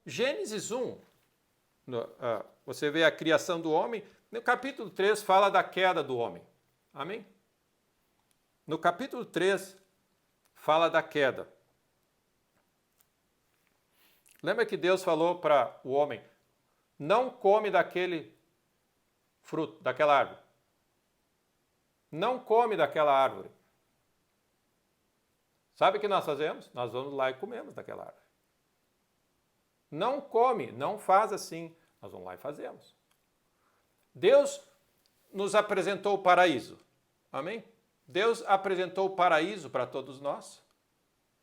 Gênesis 1, você vê a criação do homem. No capítulo 3 fala da queda do homem. Amém? No capítulo 3 fala da queda. Lembra que Deus falou para o homem, não come daquele fruto, daquela árvore. Não come daquela árvore. Sabe o que nós fazemos? Nós vamos lá e comemos daquela árvore. Não come, não faz assim. Nós vamos lá e fazemos. Deus nos apresentou o paraíso. Amém? Deus apresentou o paraíso para todos nós.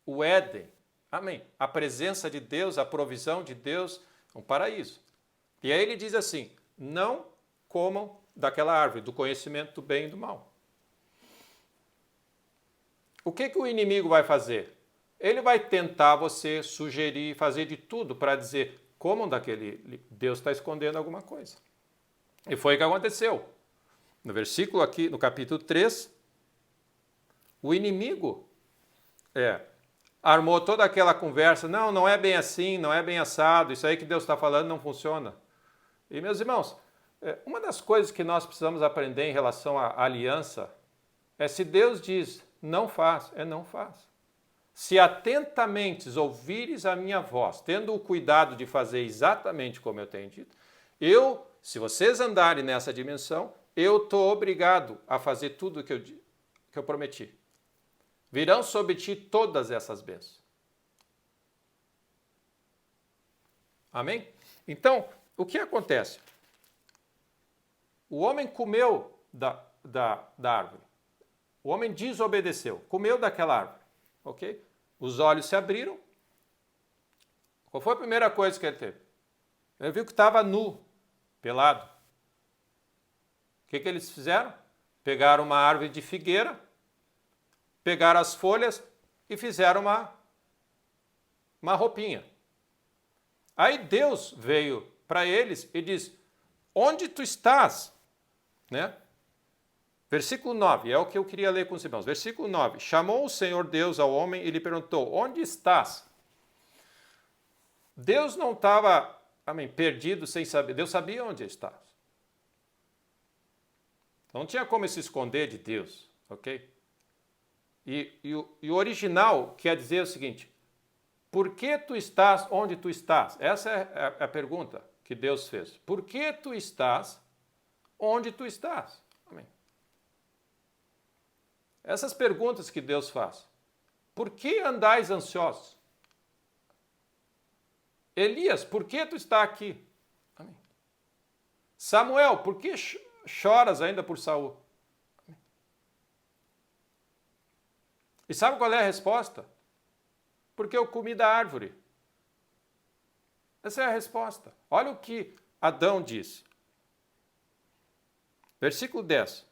O Éden. Amém? A presença de Deus, a provisão de Deus, um paraíso. E aí ele diz assim, não comam daquela árvore, do conhecimento do bem e do mal. O que o inimigo vai fazer? Ele vai tentar você, sugerir, fazer de tudo para dizer, comam daquele, Deus está escondendo alguma coisa. E foi o que aconteceu. No versículo aqui, no capítulo 3, o inimigo armou toda aquela conversa, não é bem assim, não é bem assado, isso aí que Deus está falando não funciona. E meus irmãos, uma das coisas que nós precisamos aprender em relação à aliança é se Deus diz não faz, não faz. Se atentamente ouvires a minha voz, tendo o cuidado de fazer exatamente como eu tenho dito, se vocês andarem nessa dimensão, eu estou obrigado a fazer tudo o que eu prometi. Virão sobre ti todas essas bênçãos. Amém? Então, o que acontece? O homem comeu da árvore. O homem desobedeceu, comeu daquela árvore. Ok? Os olhos se abriram. Qual foi a primeira coisa que ele teve? Ele viu que estava nu, pelado. O que eles fizeram? Pegaram uma árvore de figueira, pegaram as folhas e fizeram uma roupinha. Aí Deus veio para eles e diz, onde tu estás? Né? Versículo 9, é o que eu queria ler com os irmãos. Versículo 9, chamou o Senhor Deus ao homem e lhe perguntou, onde estás? Deus não estava, perdido sem saber, Deus sabia onde estava. Não tinha como se esconder de Deus, ok? E o original quer dizer o seguinte, por que tu estás onde tu estás? Essa é a pergunta que Deus fez. Por que tu estás onde tu estás? Amém. Essas perguntas que Deus faz. Por que andais ansiosos? Elias, por que tu está aqui? Amém. Samuel, por que choras ainda por Saul? Amém. E sabe qual é a resposta? Porque eu comi da árvore. Essa é a resposta. Olha o que Adão disse. Versículo 10.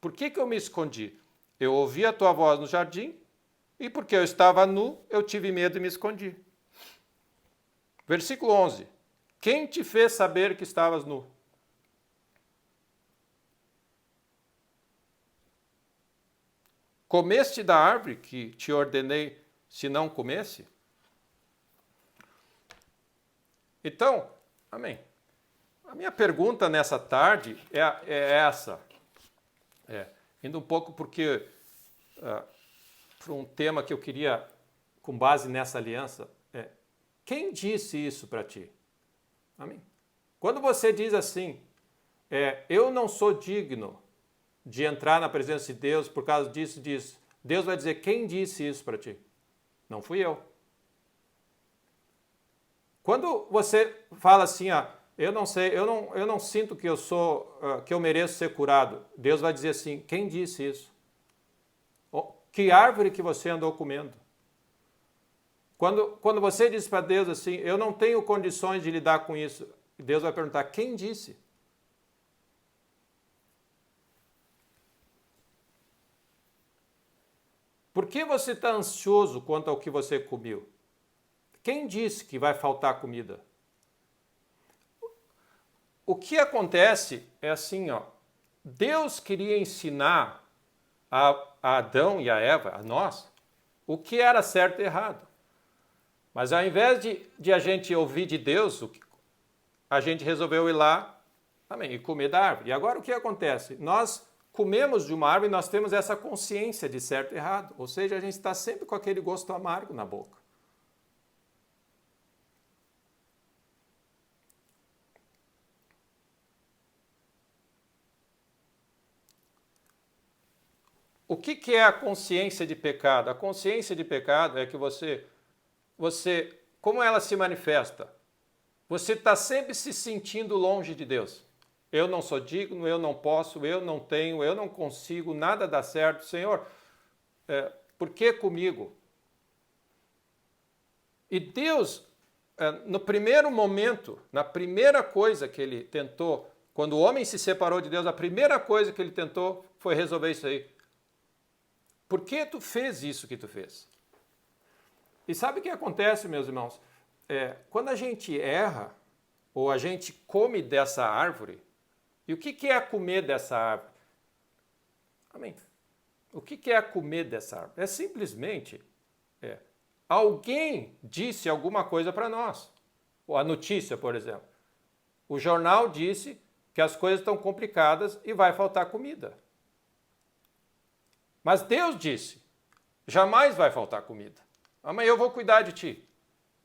Por que eu me escondi? Eu ouvi a tua voz no jardim, e porque eu estava nu, eu tive medo e me escondi. Versículo 11. Quem te fez saber que estavas nu? Comeste da árvore que te ordenei se não comesse? Então, amém. A minha pergunta nessa tarde é essa. Indo um pouco para um tema que eu queria, com base nessa aliança, quem disse isso para ti? Amém? Quando você diz assim, eu não sou digno de entrar na presença de Deus por causa disso, Deus vai dizer, quem disse isso para ti? Não fui eu. Quando você fala assim, eu não sei, eu não sinto que que eu mereço ser curado. Deus vai dizer assim, quem disse isso? Que árvore que você andou comendo? Quando você diz para Deus assim, eu não tenho condições de lidar com isso, Deus vai perguntar, quem disse? Por que você está ansioso quanto ao que você comeu? Quem disse que vai faltar comida? O que acontece é assim, Deus queria ensinar a Adão e a Eva, a nós, o que era certo e errado. Mas ao invés de a gente ouvir de Deus, a gente resolveu ir lá, amém, e comer da árvore. E agora o que acontece? Nós comemos de uma árvore e nós temos essa consciência de certo e errado. Ou seja, a gente está sempre com aquele gosto amargo na boca. O que é a consciência de pecado? A consciência de pecado é que você, como ela se manifesta? Você está sempre se sentindo longe de Deus. Eu não sou digno, eu não posso, eu não tenho, eu não consigo, nada dá certo. Senhor, por que comigo? E Deus, no primeiro momento, na primeira coisa que ele tentou, quando o homem se separou de Deus, a primeira coisa que ele tentou foi resolver isso aí. Por que tu fez isso que tu fez? E sabe o que acontece, meus irmãos? Quando a gente erra, ou a gente come dessa árvore, e o que é comer dessa árvore? Amém. O que é comer dessa árvore? É simplesmente alguém disse alguma coisa para nós. Ou a notícia, por exemplo. O jornal disse que as coisas estão complicadas e vai faltar comida. Mas Deus disse, jamais vai faltar comida. Amanhã eu vou cuidar de ti.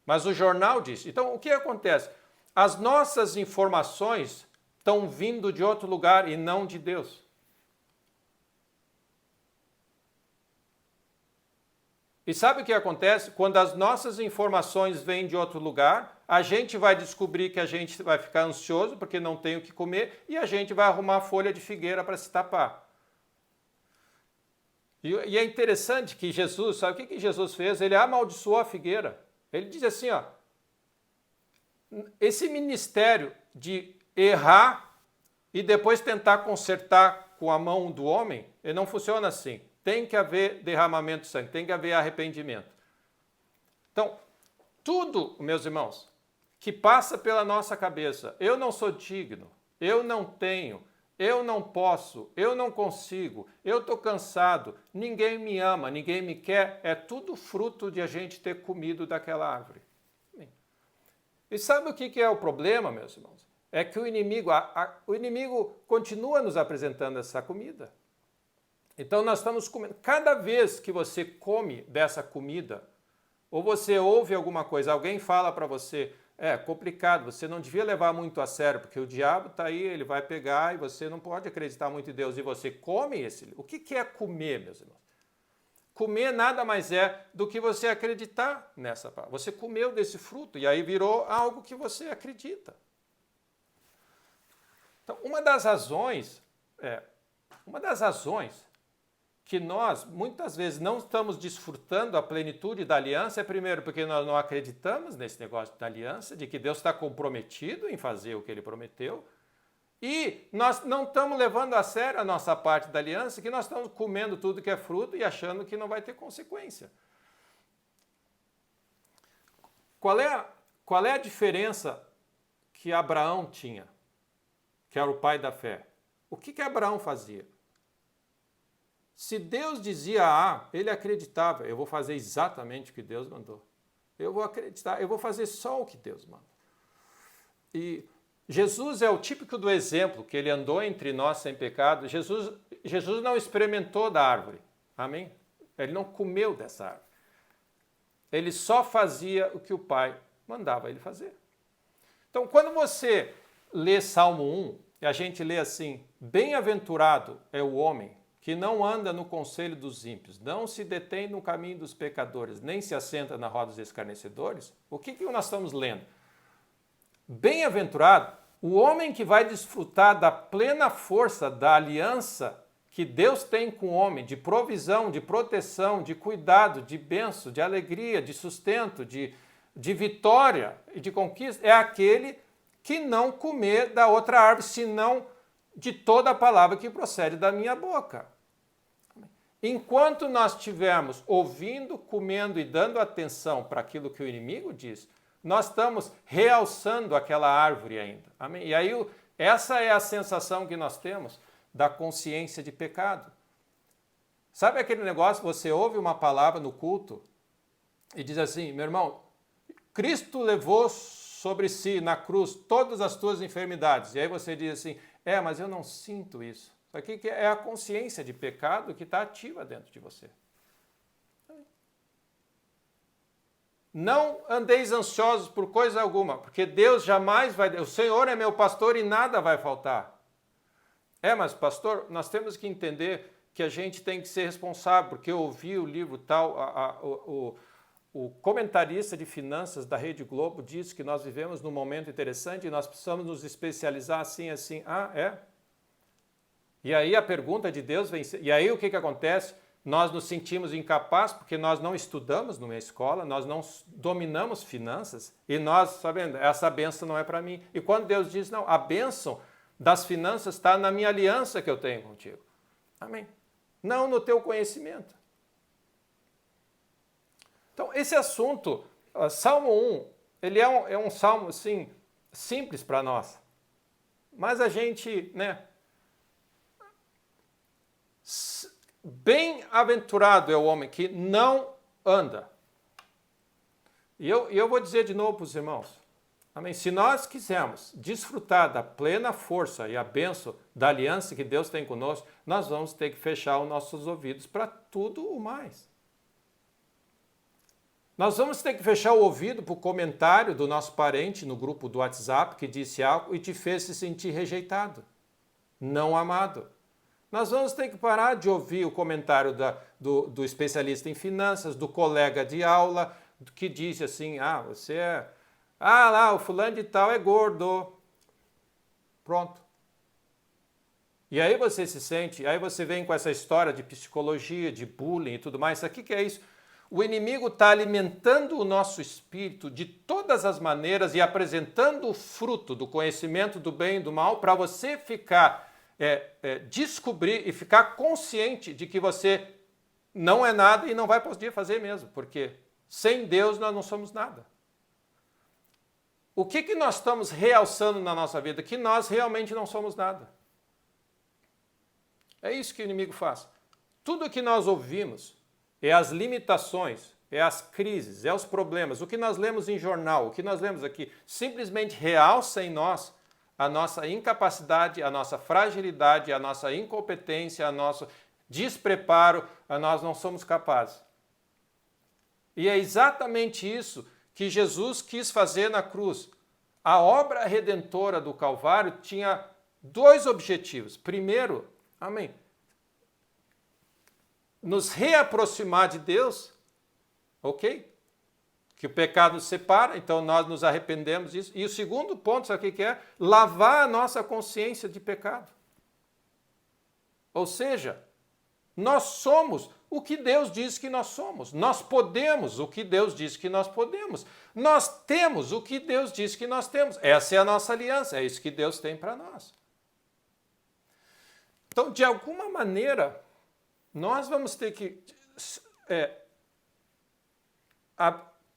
Mas o jornal disse. Então, o que acontece? As nossas informações estão vindo de outro lugar e não de Deus. E sabe o que acontece? Quando as nossas informações vêm de outro lugar, a gente vai descobrir que a gente vai ficar ansioso porque não tem o que comer e a gente vai arrumar folha de figueira para se tapar. E é interessante que Jesus, sabe o que Jesus fez? Ele amaldiçoou a figueira. Ele diz assim, ó, esse ministério de errar e depois tentar consertar com a mão do homem, ele não funciona assim. Tem que haver derramamento de sangue, tem que haver arrependimento. Então, tudo, meus irmãos, que passa pela nossa cabeça, eu não sou digno, eu não tenho, eu não posso, eu não consigo, eu estou cansado, ninguém me ama, ninguém me quer, é tudo fruto de a gente ter comido daquela árvore. E sabe o que é o problema, meus irmãos? É que o inimigo continua nos apresentando essa comida. Então nós estamos comendo. Cada vez que você come dessa comida, ou você ouve alguma coisa, alguém fala para você, é complicado, você não devia levar muito a sério, porque o diabo está aí, ele vai pegar e você não pode acreditar muito em Deus. E você come esse. O que é comer, meus irmãos? Comer nada mais é do que você acreditar nessa palavra. Você comeu desse fruto e aí virou algo que você acredita. Então, uma das razões que nós, muitas vezes, não estamos desfrutando a plenitude da aliança é, primeiro, porque nós não acreditamos nesse negócio da aliança, de que Deus está comprometido em fazer o que Ele prometeu, e nós não estamos levando a sério a nossa parte da aliança, que nós estamos comendo tudo que é fruto e achando que não vai ter consequência. Qual é a diferença que Abraão tinha, que era o pai da fé? O que Abraão fazia? Se Deus dizia A, ele acreditava, eu vou fazer exatamente o que Deus mandou. Eu vou acreditar, eu vou fazer só o que Deus manda. E Jesus é o típico do exemplo, que ele andou entre nós sem pecado. Jesus não experimentou da árvore, amém? Ele não comeu dessa árvore. Ele só fazia o que o Pai mandava ele fazer. Então, quando você lê Salmo 1, e a gente lê assim, bem-aventurado é o homem que não anda no conselho dos ímpios, não se detém no caminho dos pecadores, nem se assenta na roda dos escarnecedores, o que nós estamos lendo? Bem-aventurado, o homem que vai desfrutar da plena força da aliança que Deus tem com o homem, de provisão, de proteção, de cuidado, de bênção, de alegria, de sustento, de vitória e de conquista, é aquele que não comer da outra árvore, senão de toda a palavra que procede da minha boca. Enquanto nós estivermos ouvindo, comendo e dando atenção para aquilo que o inimigo diz, nós estamos realçando aquela árvore ainda. Amém? E aí, essa é a sensação que nós temos da consciência de pecado. Sabe aquele negócio, você ouve uma palavra no culto e diz assim, meu irmão, Cristo levou sobre si na cruz todas as tuas enfermidades. E aí você diz assim, mas eu não sinto isso. Isso aqui que é a consciência de pecado que está ativa dentro de você. Não andeis ansiosos por coisa alguma, porque Deus jamais vai... O Senhor é meu pastor e nada vai faltar. Mas pastor, nós temos que entender que a gente tem que ser responsável, porque eu ouvi o livro tal, o comentarista de finanças da Rede Globo disse que nós vivemos num momento interessante e nós precisamos nos especializar assim, assim. E aí a pergunta de Deus vem... E aí o que acontece? Nós nos sentimos incapazes porque nós não estudamos numa escola, nós não dominamos finanças e nós, sabendo, essa bênção não é para mim. E quando Deus diz, não, a bênção das finanças está na minha aliança que eu tenho contigo. Amém? Não no teu conhecimento. Então, esse assunto, Salmo 1, ele é um salmo, assim, simples para nós. Mas a gente, bem-aventurado é o homem que não anda. E eu vou dizer de novo para os irmãos. Amém? Se nós quisermos desfrutar da plena força e a bênção da aliança que Deus tem conosco, nós vamos ter que fechar os nossos ouvidos para tudo o mais. Nós vamos ter que fechar o ouvido para o comentário do nosso parente no grupo do WhatsApp que disse algo e te fez se sentir rejeitado, não amado. Nós vamos ter que parar de ouvir o comentário do especialista em finanças, do colega de aula, que disse assim, você é... lá, o fulano de tal é gordo. Pronto. E aí você se sente, aí você vem com essa história de psicologia, de bullying e tudo mais. Isso aqui que é isso? O inimigo está alimentando o nosso espírito de todas as maneiras e apresentando o fruto do conhecimento do bem e do mal para você ficar... descobrir e ficar consciente de que você não é nada e não vai poder fazer mesmo, porque sem Deus nós não somos nada. O que nós estamos realçando na nossa vida? Que nós realmente não somos nada. É isso que o inimigo faz. Tudo que nós ouvimos é as limitações, é as crises, é os problemas. O que nós lemos em jornal, o que nós lemos aqui, simplesmente realça em nós a nossa incapacidade, a nossa fragilidade, a nossa incompetência, a nosso despreparo, nós não somos capazes. E é exatamente isso que Jesus quis fazer na cruz. A obra redentora do Calvário tinha dois objetivos. Primeiro, nos reaproximar de Deus, ok? Que o pecado nos separa, então nós nos arrependemos disso. E o segundo ponto, sabe o que é? Lavar a nossa consciência de pecado. Ou seja, nós somos o que Deus diz que nós somos. Nós podemos o que Deus diz que nós podemos. Nós temos o que Deus diz que nós temos. Essa é a nossa aliança, é isso que Deus tem para nós. Então, de alguma maneira, nós vamos ter que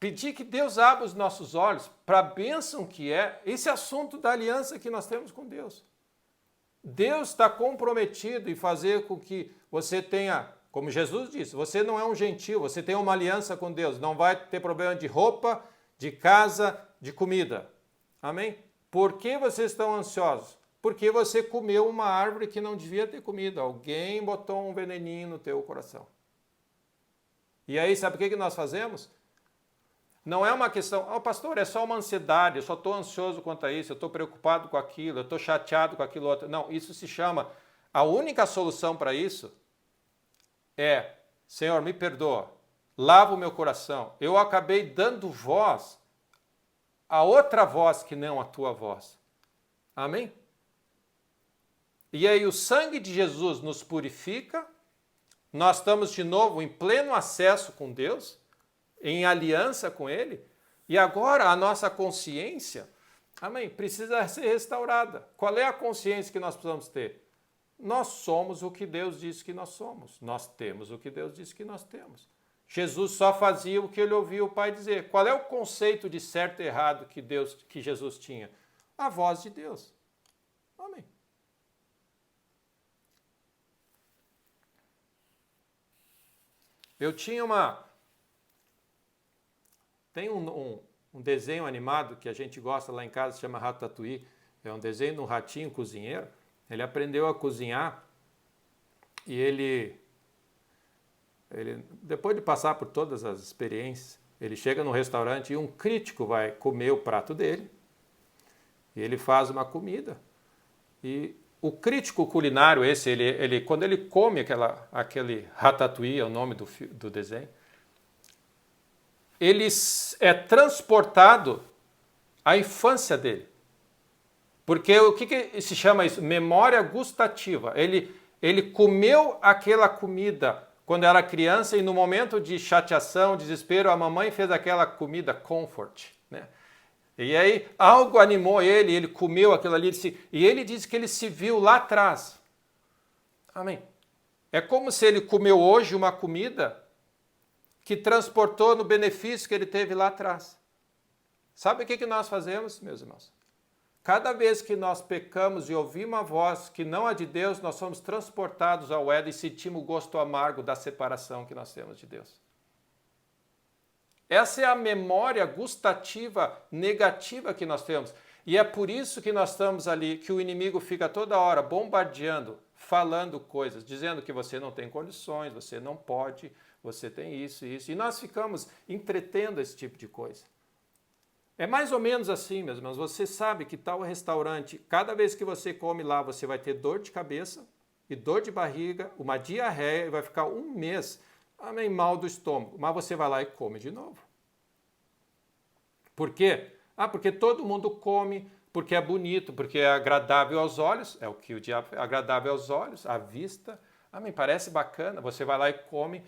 pedir que Deus abra os nossos olhos para a bênção que é esse assunto da aliança que nós temos com Deus. Deus está comprometido em fazer com que você tenha, como Jesus disse, você não é um gentil, você tem uma aliança com Deus, não vai ter problema de roupa, de casa, de comida. Amém? Por que vocês estão ansiosos? Porque você comeu uma árvore que não devia ter comido. Alguém botou um veneninho no teu coração. E aí, sabe o que nós fazemos? Não é uma questão, pastor, é só uma ansiedade, eu só estou ansioso quanto a isso, eu estou preocupado com aquilo, eu estou chateado com aquilo outro. Não, isso se chama, a única solução para isso é, Senhor, me perdoa, lava o meu coração. Eu acabei dando voz a outra voz que não a tua voz. Amém? E aí o sangue de Jesus nos purifica, nós estamos de novo em pleno acesso com Deus, em aliança com Ele, e agora a nossa consciência, precisa ser restaurada. Qual é a consciência que nós precisamos ter? Nós somos o que Deus disse que nós somos. Nós temos o que Deus disse que nós temos. Jesus só fazia o que ele ouvia o Pai dizer. Qual é o conceito de certo e errado que Jesus tinha? A voz de Deus. Amém. Eu tinha tem um um desenho animado que a gente gosta lá em casa, se chama Ratatouille. É um desenho de um ratinho cozinheiro. Ele aprendeu a cozinhar e ele depois de passar por todas as experiências, ele chega num restaurante e um crítico vai comer o prato dele. E ele faz uma comida. E o crítico culinário quando ele come aquele Ratatouille, é o nome do desenho, ele é transportado à infância dele. Porque o que se chama isso? Memória gustativa. Ele comeu aquela comida quando era criança e no momento de chateação, desespero, a mamãe fez aquela comida comfort, né? E aí algo animou ele comeu aquilo ali, e ele disse que ele se viu lá atrás. Amém. É como se ele comeu hoje uma comida que transportou no benefício que ele teve lá atrás. Sabe o que nós fazemos, meus irmãos? Cada vez que nós pecamos e ouvimos uma voz que não é de Deus, nós somos transportados ao Éden e sentimos o gosto amargo da separação que nós temos de Deus. Essa é a memória gustativa negativa que nós temos. E é por isso que nós estamos ali, que o inimigo fica toda hora bombardeando, falando coisas, dizendo que você não tem condições, você não pode, você tem isso e isso. E nós ficamos entretendo esse tipo de coisa. É mais ou menos assim, meus irmãos. Você sabe que tal restaurante, cada vez que você come lá, você vai ter dor de cabeça e dor de barriga, uma diarreia e vai ficar um mês mal do estômago. Mas você vai lá e come de novo. Por quê? Porque todo mundo come, porque é bonito, porque é agradável aos olhos. É o que o diabo é agradável aos olhos, à vista. Parece bacana. Você vai lá e come.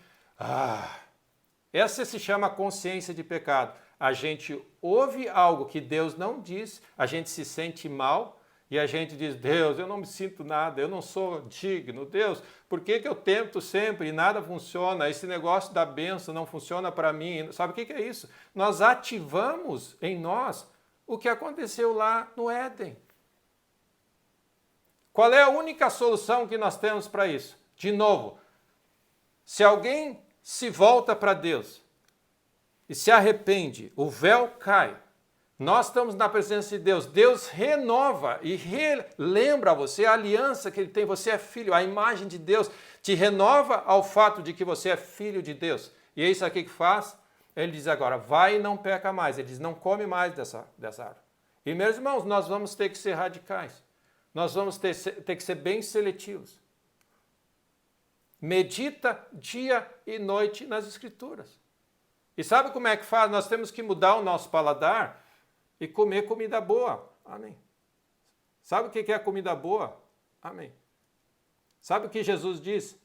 Essa se chama consciência de pecado. A gente ouve algo que Deus não diz, a gente se sente mal e a gente diz, Deus, eu não me sinto nada, eu não sou digno. Deus, por que eu tento sempre e nada funciona? Esse negócio da bênção não funciona para mim. Sabe o que é isso? Nós ativamos em nós o que aconteceu lá no Éden. Qual é a única solução que nós temos para isso? De novo, se alguém se volta para Deus e se arrepende, o véu cai. Nós estamos na presença de Deus. Deus renova e relembra a você a aliança que Ele tem. Você é filho, a imagem de Deus te renova ao fato de que você é filho de Deus. E é isso aqui que faz. Ele diz agora, vai e não peca mais. Ele diz, não come mais dessa árvore. E meus irmãos, nós vamos ter que ser radicais. Nós vamos ter que ser bem seletivos. Medita dia e noite nas Escrituras. E sabe como é que faz? Nós temos que mudar o nosso paladar e comer comida boa. Amém. Sabe o que é comida boa? Amém. Sabe o que Jesus diz?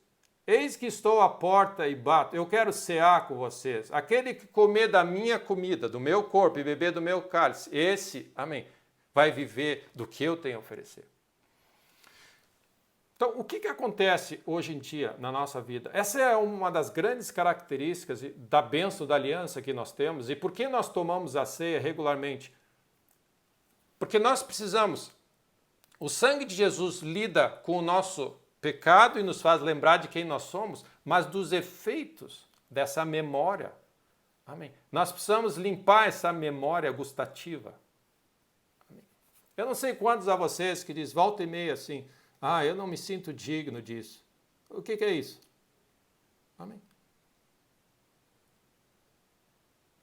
Eis que estou à porta e bato. Eu quero cear com vocês. Aquele que comer da minha comida, do meu corpo e beber do meu cálice, esse, amém, vai viver do que eu tenho a oferecer. Então, o que acontece hoje em dia na nossa vida? Essa é uma das grandes características da bênção da aliança que nós temos. E por que nós tomamos a ceia regularmente? Porque nós precisamos. O sangue de Jesus lida com o nosso pecado e nos faz lembrar de quem nós somos, mas dos efeitos dessa memória. Amém. Nós precisamos limpar essa memória gustativa. Amém. Eu não sei quantos a vocês que diz volta e meia assim, eu não me sinto digno disso. O que é isso? Amém.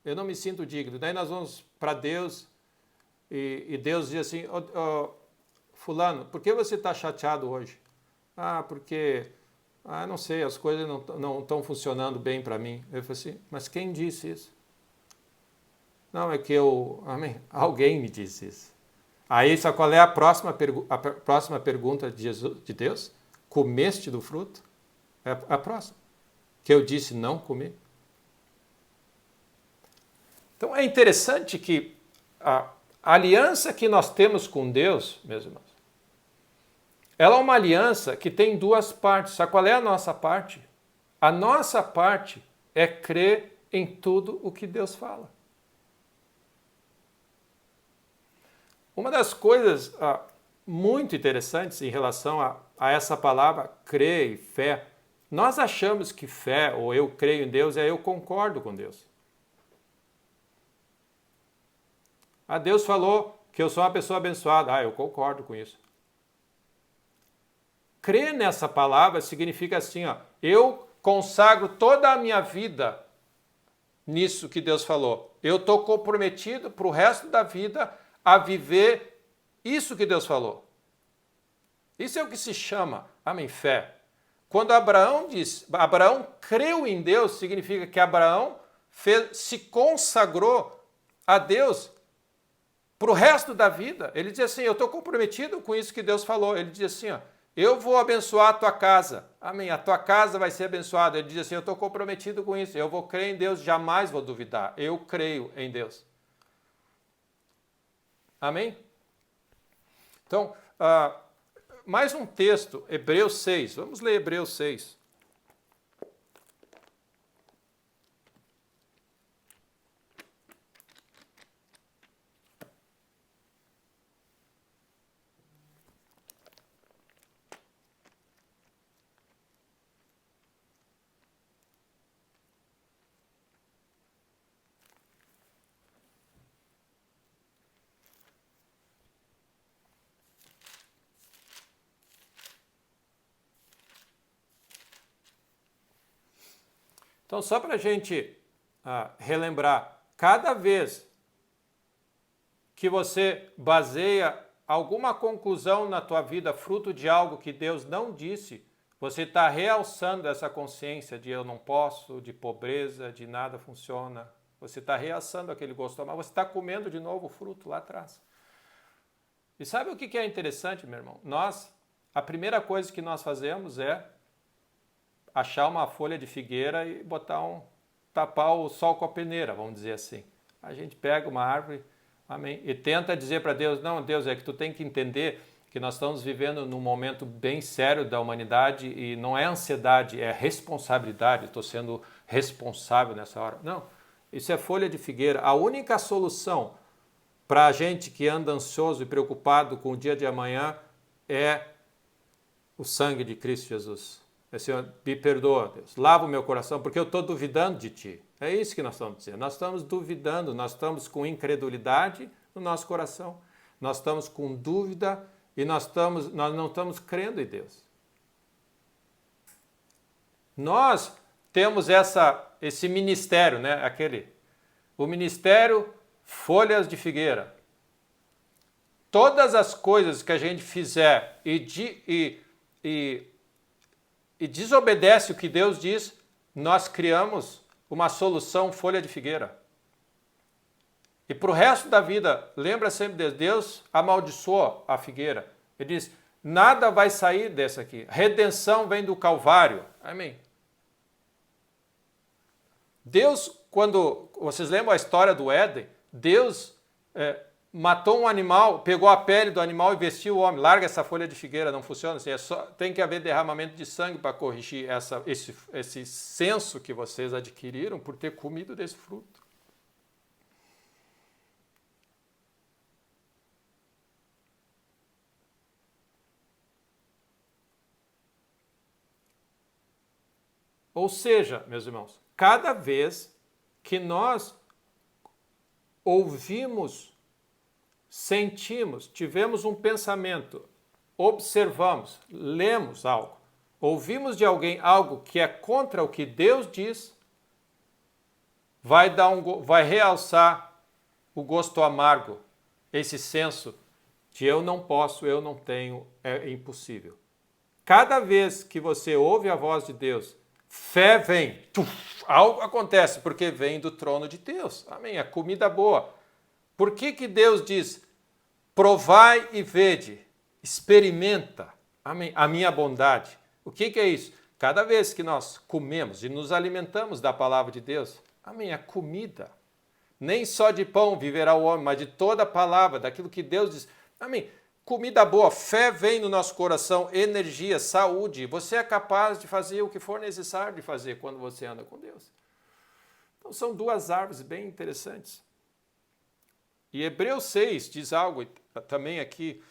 Eu não me sinto digno. Daí nós vamos para Deus e Deus diz assim, fulano, por que você está chateado hoje? Porque, não sei, as coisas não estão funcionando bem para mim. Eu falei assim, mas quem disse isso? Não, é que alguém me disse isso. Aí, sabe qual é a próxima pergunta de Deus? Comeste do fruto? É a próxima. Que eu disse não comer. Então, é interessante que a aliança que nós temos com Deus, meus irmãos, ela é uma aliança que tem duas partes. Sabe qual é a nossa parte? A nossa parte é crer em tudo o que Deus fala. Uma das coisas muito interessantes em relação a essa palavra crer e fé, nós achamos que fé, ou eu creio em Deus, é eu concordo com Deus. Ah, Deus falou que eu sou uma pessoa abençoada. Ah, eu concordo com isso. Crer nessa palavra significa assim, ó, eu consagro toda a minha vida nisso que Deus falou. Eu estou comprometido para o resto da vida a viver isso que Deus falou. Isso é o que se chama, amém, fé. Quando Abraão creu em Deus, significa que Abraão se consagrou a Deus para o resto da vida. Ele diz assim, eu estou comprometido com isso que Deus falou. Ele diz assim, ó, eu vou abençoar a tua casa. Amém. A tua casa vai ser abençoada. Ele diz assim, eu estou comprometido com isso. Eu vou crer em Deus, jamais vou duvidar. Eu creio em Deus. Amém? Então, mais um texto, Hebreus 6. Vamos ler Hebreus 6. Então, só para a gente relembrar, cada vez que você baseia alguma conclusão na tua vida fruto de algo que Deus não disse, você está realçando essa consciência de eu não posso, de pobreza, de nada funciona. Você está realçando aquele gosto amargo, você está comendo de novo o fruto lá atrás. E sabe o que é interessante, meu irmão? A primeira coisa que nós fazemos é achar uma folha de figueira e tapar o sol com a peneira, vamos dizer assim. A gente pega uma árvore, amém, e tenta dizer para Deus, não, Deus, é que tu tem que entender que nós estamos vivendo num momento bem sério da humanidade e não é ansiedade, é responsabilidade, estou sendo responsável nessa hora. Não, isso é folha de figueira. A única solução para a gente que anda ansioso e preocupado com o dia de amanhã é o sangue de Cristo Jesus. Senhor, me perdoa, Deus, lava o meu coração, porque eu estou duvidando de Ti. É isso que nós estamos dizendo. Nós estamos duvidando, nós estamos com incredulidade no nosso coração, nós estamos com dúvida e nós não estamos crendo em Deus. Nós temos esse ministério, né? O ministério folhas de figueira. Todas as coisas que a gente fizer e desobedece o que Deus diz, nós criamos uma solução folha de figueira. E para o resto da vida, lembra sempre Deus amaldiçoou a figueira. Ele diz, nada vai sair dessa aqui. Redenção vem do Calvário. Amém. Deus, quando vocês lembram a história do Éden, Deus matou um animal, pegou a pele do animal e vestiu o homem. Larga essa folha de figueira, não funciona assim. Tem que haver derramamento de sangue para corrigir esse senso que vocês adquiriram por ter comido desse fruto. Ou seja, meus irmãos, cada vez que nós ouvimos, sentimos, tivemos um pensamento, observamos, lemos algo, ouvimos de alguém algo que é contra o que Deus diz, vai realçar o gosto amargo, esse senso de eu não posso, eu não tenho, é impossível. Cada vez que você ouve a voz de Deus, fé vem, algo acontece, porque vem do trono de Deus. Amém? A comida boa. Por que Deus diz, provai e vede, experimenta, amém, a minha bondade? O que é isso? Cada vez que nós comemos e nos alimentamos da palavra de Deus, amém, a comida. Nem só de pão viverá o homem, mas de toda a palavra, daquilo que Deus diz. Amém. Comida boa, fé vem no nosso coração, energia, saúde. Você é capaz de fazer o que for necessário de fazer quando você anda com Deus. Então são duas árvores bem interessantes. E Hebreus 6 diz algo também aqui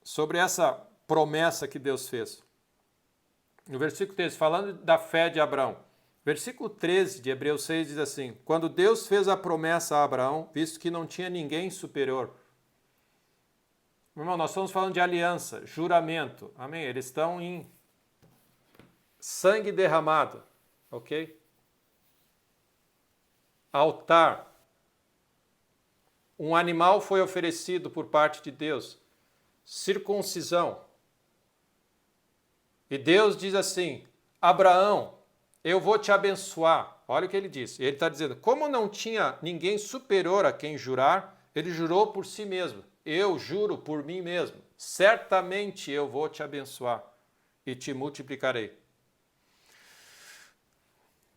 sobre essa promessa que Deus fez. No versículo 3, falando da fé de Abraão. Versículo 13 de Hebreus 6 diz assim: quando Deus fez a promessa a Abraão, visto que não tinha ninguém superior. Meu irmão, nós estamos falando de aliança, juramento, amém? Eles estão em sangue derramado, ok? Altar. Um animal foi oferecido por parte de Deus. Circuncisão. E Deus diz assim: Abraão, eu vou te abençoar. Olha o que ele diz. Ele está dizendo, como não tinha ninguém superior a quem jurar, ele jurou por si mesmo. Eu juro por mim mesmo. Certamente eu vou te abençoar e te multiplicarei.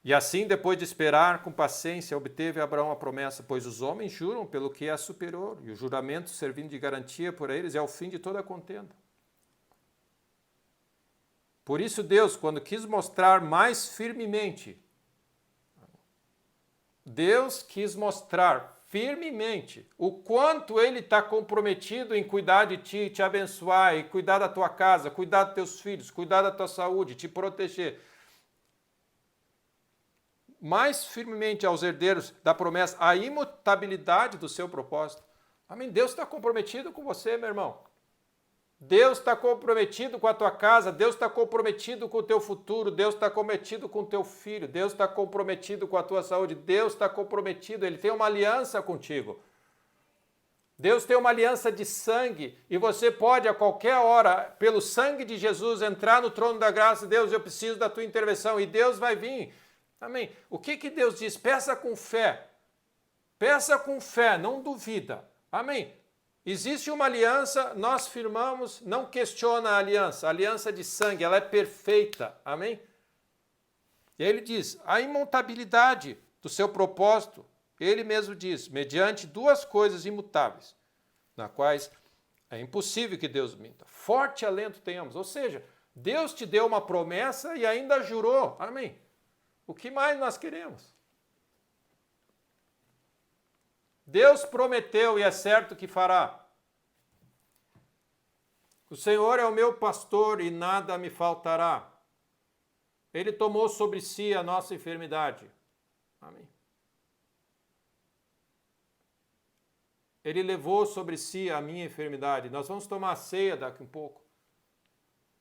E assim, depois de esperar com paciência, obteve Abraão a promessa, pois os homens juram pelo que é superior, e o juramento, servindo de garantia por eles, é o fim de toda a contenda. Por isso Deus, quando quis mostrar mais firmemente, o quanto Ele está comprometido em cuidar de ti, te abençoar, e cuidar da tua casa, cuidar dos teus filhos, cuidar da tua saúde, te proteger. Mais firmemente aos herdeiros da promessa, a imutabilidade do seu propósito. Amém? Deus está comprometido com você, meu irmão. Deus está comprometido com a tua casa, Deus está comprometido com o teu futuro, Deus está comprometido com o teu filho, Deus está comprometido com a tua saúde, Deus está comprometido, Ele tem uma aliança contigo. Deus tem uma aliança de sangue e você pode a qualquer hora, pelo sangue de Jesus, entrar no trono da graça. Deus, eu preciso da tua intervenção e Deus vai vir. Amém? O que Deus diz? Peça com fé. Peça com fé, não duvida. Amém? Existe uma aliança, nós firmamos, não questiona a aliança de sangue, ela é perfeita. Amém? E aí ele diz, a imutabilidade do seu propósito, ele mesmo diz, mediante duas coisas imutáveis, na quais é impossível que Deus minta. Forte alento tenhamos, ou seja, Deus te deu uma promessa e ainda jurou. Amém? O que mais nós queremos? Deus prometeu e é certo que fará. O Senhor é o meu pastor e nada me faltará. Ele tomou sobre si a nossa enfermidade. Amém. Ele levou sobre si a minha enfermidade. Nós vamos tomar a ceia daqui um pouco.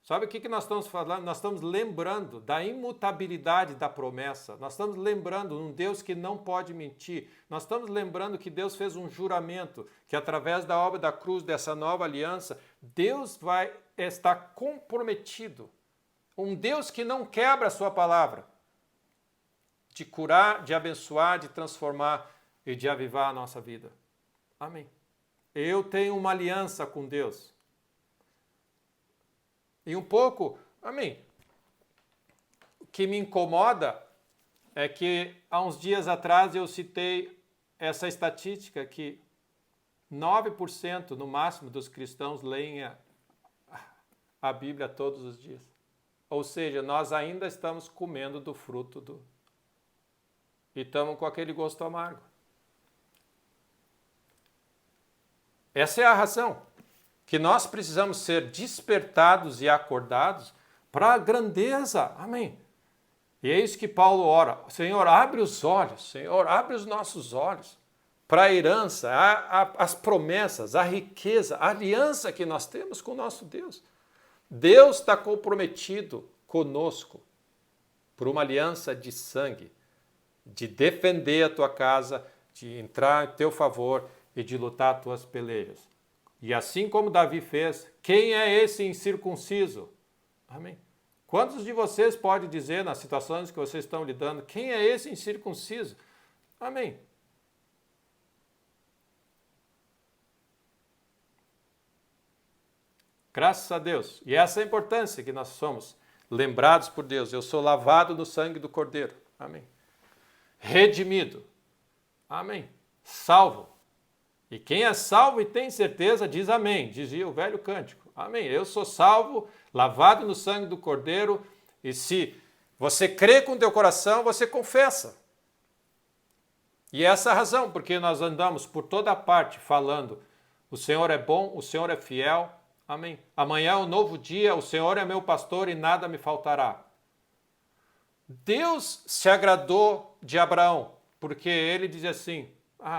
Sabe o que nós estamos falando? Nós estamos lembrando da imutabilidade da promessa. Nós estamos lembrando um Deus que não pode mentir. Nós estamos lembrando que Deus fez um juramento, que através da obra da cruz, dessa nova aliança, Deus vai estar comprometido. Um Deus que não quebra a sua palavra. De curar, de abençoar, de transformar e de avivar a nossa vida. Amém. Eu tenho uma aliança com Deus. E um pouco, amém, o que me incomoda é que há uns dias atrás eu citei essa estatística que 9% no máximo dos cristãos leem a Bíblia todos os dias. Ou seja, nós ainda estamos comendo do fruto e estamos com aquele gosto amargo. Essa é a razão que nós precisamos ser despertados e acordados para a grandeza. Amém. E é isso que Paulo ora. Senhor, abre os olhos. Senhor, abre os nossos olhos para a herança, as promessas, a riqueza, a aliança que nós temos com o nosso Deus. Deus está comprometido conosco por uma aliança de sangue, de defender a tua casa, de entrar em teu favor e de lutar as tuas pelejas. E assim como Davi fez, quem é esse incircunciso? Amém. Quantos de vocês podem dizer, nas situações que vocês estão lidando, quem é esse incircunciso? Amém. Graças a Deus. E essa é a importância que nós somos lembrados por Deus. Eu sou lavado no sangue do Cordeiro. Amém. Redimido. Amém. Salvo. E quem é salvo e tem certeza diz amém, dizia o velho cântico. Amém. Eu sou salvo, lavado no sangue do Cordeiro, e se você crê com o teu coração, você confessa. E essa é a razão porque nós andamos por toda parte falando, o Senhor é bom, o Senhor é fiel. Amém. Amanhã é um novo dia, o Senhor é meu pastor e nada me faltará. Deus se agradou de Abraão, porque ele diz assim,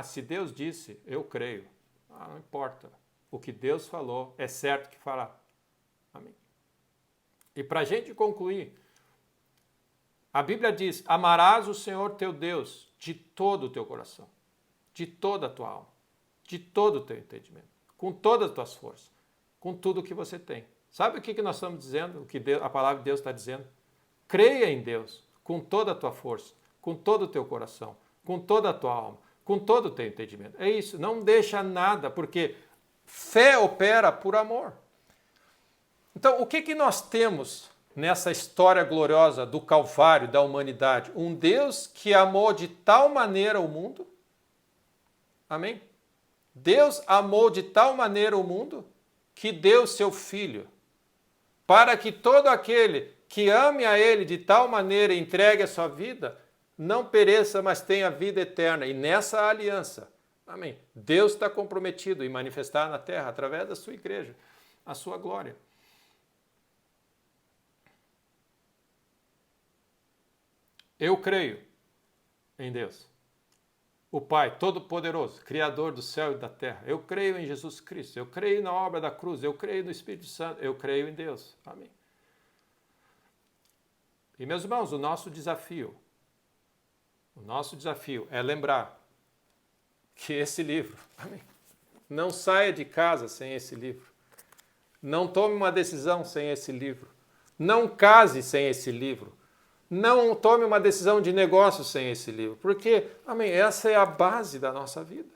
se Deus disse, eu creio. Não importa. O que Deus falou é certo que fará. Amém. E para a gente concluir, a Bíblia diz, amarás o Senhor teu Deus de todo o teu coração, de toda a tua alma, de todo o teu entendimento, com todas as tuas forças, com tudo o que você tem. Sabe o que nós estamos dizendo? O que a palavra de Deus está dizendo? Creia em Deus com toda a tua força, com todo o teu coração, com toda a tua alma, com todo o teu entendimento. É isso, não deixa nada, porque fé opera por amor. Então, o que nós temos nessa história gloriosa do Calvário, da humanidade? Um Deus que amou de tal maneira o mundo. Amém? Deus amou de tal maneira o mundo que deu seu Filho, para que todo aquele que ame a Ele de tal maneira e entregue a sua vida, não pereça, mas tenha vida eterna. E nessa aliança, amém, Deus está comprometido em manifestar na terra, através da sua igreja, a sua glória. Eu creio em Deus, o Pai Todo-Poderoso, Criador do céu e da terra. Eu creio em Jesus Cristo, eu creio na obra da cruz, eu creio no Espírito Santo, eu creio em Deus. Amém. E, meus irmãos, o nosso desafio é lembrar que esse livro, amém, não saia de casa sem esse livro. Não tome uma decisão sem esse livro. Não case sem esse livro. Não tome uma decisão de negócio sem esse livro. Porque, amém, essa é a base da nossa vida.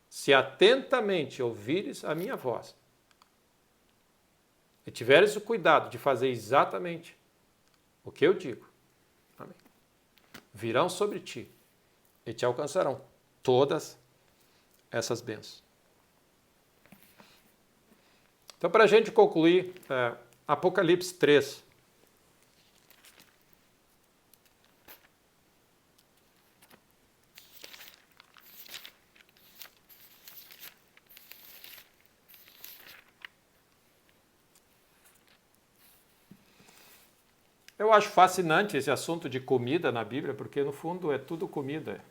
Se atentamente ouvires a minha voz e tiveres o cuidado de fazer exatamente o que eu digo, amém, virão sobre ti e te alcançarão todas essas bênçãos. Então, para a gente concluir, Apocalipse 3. Eu acho fascinante esse assunto de comida na Bíblia, porque no fundo é tudo comida.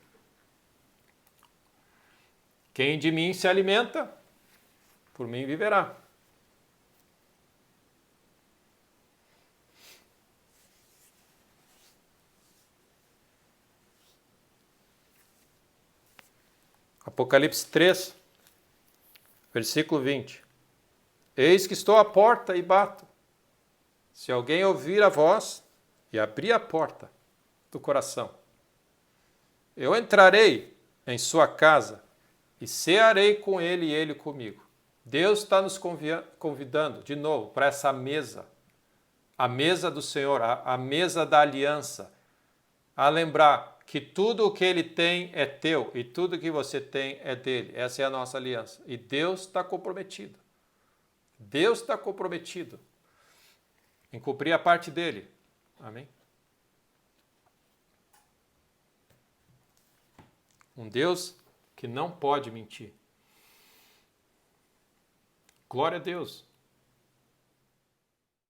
Quem de mim se alimenta, por mim viverá. Apocalipse 3, versículo 20. Eis que estou à porta e bato. Se alguém ouvir a voz e abrir a porta do coração, eu entrarei em sua casa e cearei com ele e ele comigo. Deus está nos convidando de novo para essa mesa, a mesa do Senhor, a mesa da aliança, a lembrar que tudo o que ele tem é teu e tudo que você tem é dele. Essa é a nossa aliança. E Deus está comprometido. Deus está comprometido em cumprir a parte dele. Amém? Um Deus que não pode mentir. Glória a Deus.